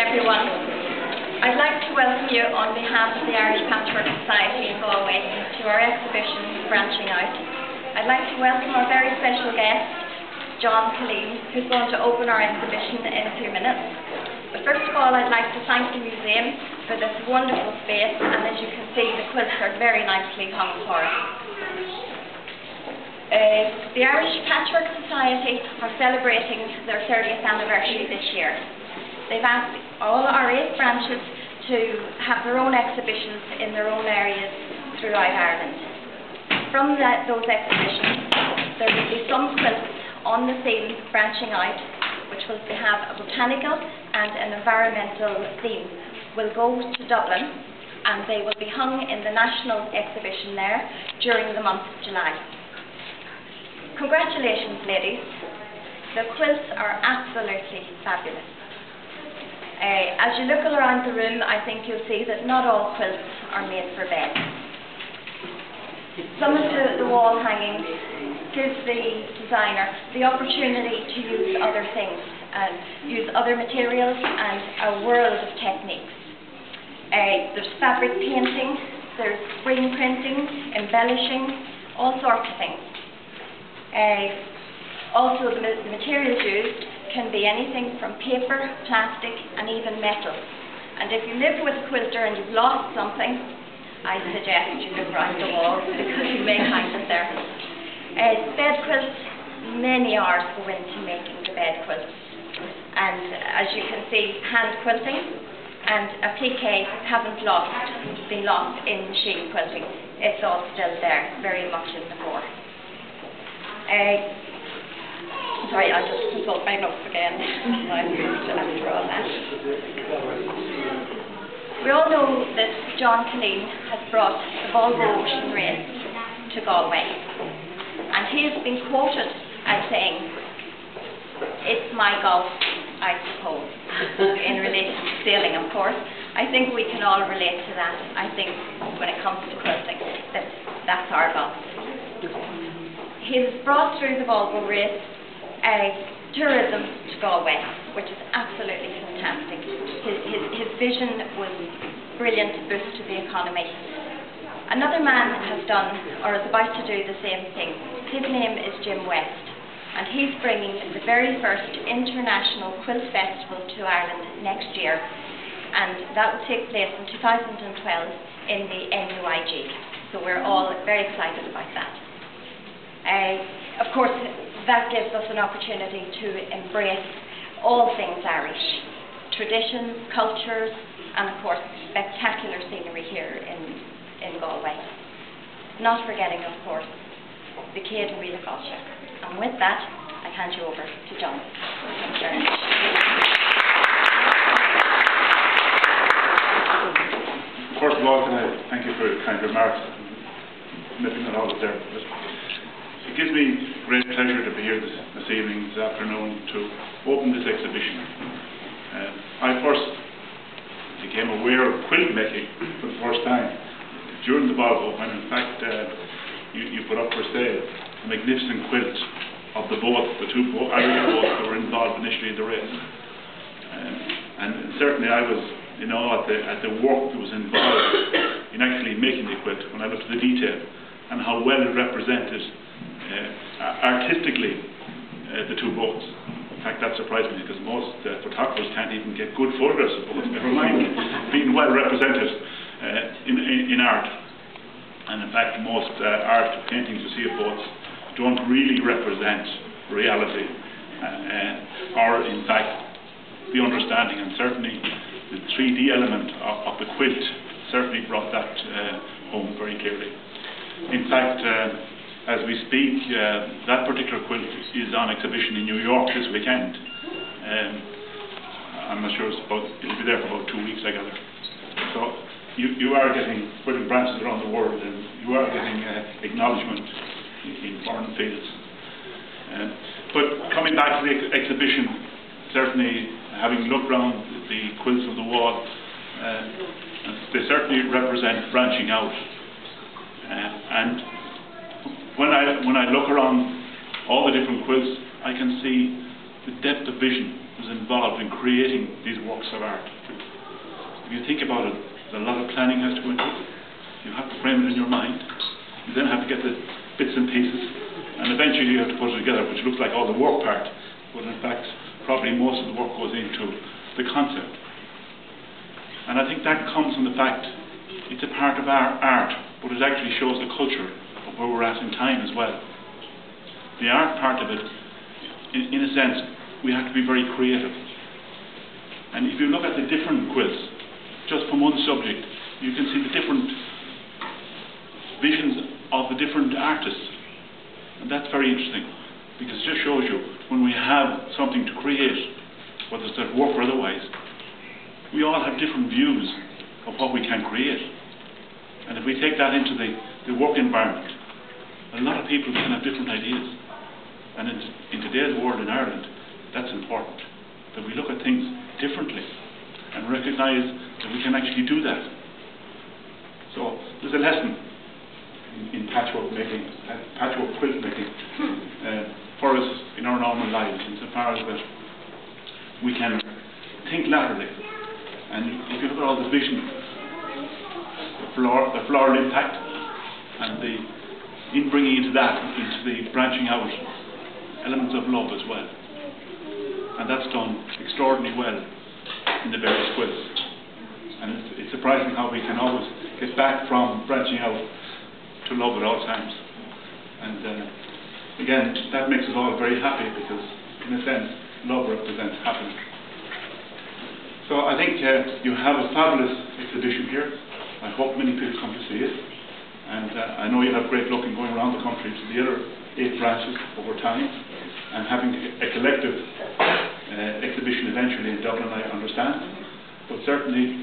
everyone. I'd like to welcome you on behalf of the Irish Patchwork Society in Galway to our exhibition, Branching Out. I'd like to welcome our very special guest, John Killeen, who's going to open our exhibition in a few minutes. But first of all, I'd like to thank the museum for this wonderful space, and as you can see, the quilts are very nicely hung for us. The Irish Patchwork Society are celebrating their 30th anniversary this year. They've asked all our 8 branches to have their own exhibitions in their own areas throughout Ireland. From those exhibitions, there will be some quilts on the theme Branching Out, which will have a botanical and an environmental theme, will go to Dublin, and they will be hung in the national exhibition there during the month of July. Congratulations, ladies. The quilts are absolutely fabulous. As you look around the room, I think you'll see that not all quilts are made for bed. Some of the wall hangings gives the designer the opportunity to use other things and use other materials and a world of techniques. There's fabric painting, there's screen printing, embellishing, all sorts of things. Also, the materials used can be anything from paper, plastic, and even metal. And if you live with a quilter and you've lost something, I suggest you look around the walls because you may find it there. Bed quilts, many hours go into making the bed quilts. And as you can see, hand quilting and applique haven't been lost in machine quilting. It's all still there, very much in the core. Sorry, I'll just consult my notes again after all that. We all know that John Killeen has brought the Volvo Ocean Race to Galway, and he has been quoted as saying, "It's my golf, I suppose," in relation to sailing, of course. I think we can all relate to that. I think when it comes to quilting, that's our golf. He's brought through the Volvo race tourism to Galway, which is absolutely fantastic. His vision was brilliant boost to the economy. Another man has done, or is about to do the same thing. His name is Jim West, and he's bringing the very first international quilt festival to Ireland next year, and that will take place in 2012 in the NUIG. So we're all very excited about that. Of course, that gives us an opportunity to embrace all things Irish, traditions, cultures, and of course spectacular scenery here in Galway. Not forgetting, of course, the Céad and Riath Gaillimhe. And with that, I hand you over to John. Thank you very much. First of all, can I thank you for your kind remarks, nipping it all up there. It gives me great pleasure to be here this evening, this afternoon, to open this exhibition. I first became aware of quilt making for the first time during the Volvo, when in fact you put up for sale a magnificent quilt of the two Irish boats that were involved initially in the race. And certainly I was, at the work that was involved in actually making the quilt, when I looked at the detail and how well it represented artistically the two boats. In fact, that surprised me, because most photographers can't even get good photographs of boats, never mind being well represented in art. And in fact, most art paintings you see of boats don't really represent reality, or in fact the understanding, and certainly the 3D element of the quilt certainly brought that home very clearly. In fact, as we speak, that particular quilt is on exhibition in New York this weekend. I'm not sure, it'll be there for about 2 weeks, I gather. So you are getting quilting branches around the world, and you are getting acknowledgement in foreign fields. But coming back to the exhibition, certainly having looked around the quilts on the wall, they certainly represent branching out. And when I look around all the different quilts, I can see the depth of vision was involved in creating these works of art. If you think about it, a lot of planning has to go into it. You have to frame it in your mind. You then have to get the bits and pieces, and eventually you have to put it together, which looks like all the work part, but in fact, probably most of the work goes into the concept. And I think that comes from the fact it's a part of our art, but it actually shows the culture of where we're at in time as well. The art part of it, in a sense, we have to be very creative. And if you look at the different quilts, just from one subject, you can see the different visions of the different artists. And that's very interesting, because it just shows you when we have something to create, whether it's at work or otherwise, we all have different views of what we can create. And if we take that into the work environment, a lot of people can have different ideas. And in today's world in Ireland, that's important, that we look at things differently and recognise that we can actually do that. So there's a lesson in patchwork making, patchwork quilt making, for us in our normal lives, insofar as that we can think laterally. And if you look at all the vision, the floral impact, and the bringing into that, into the branching out elements of love as well. And that's done extraordinarily well in the various quilts. And it's surprising how we can always get back from branching out to love at all times. And again, that makes us all very happy, because in a sense, love represents happiness. So I think you have a fabulous exhibition here. I hope many people come to see it. And I know you'll have great luck in going around the country to the other 8 branches over time, and having a collective exhibition eventually in Dublin, I understand. But certainly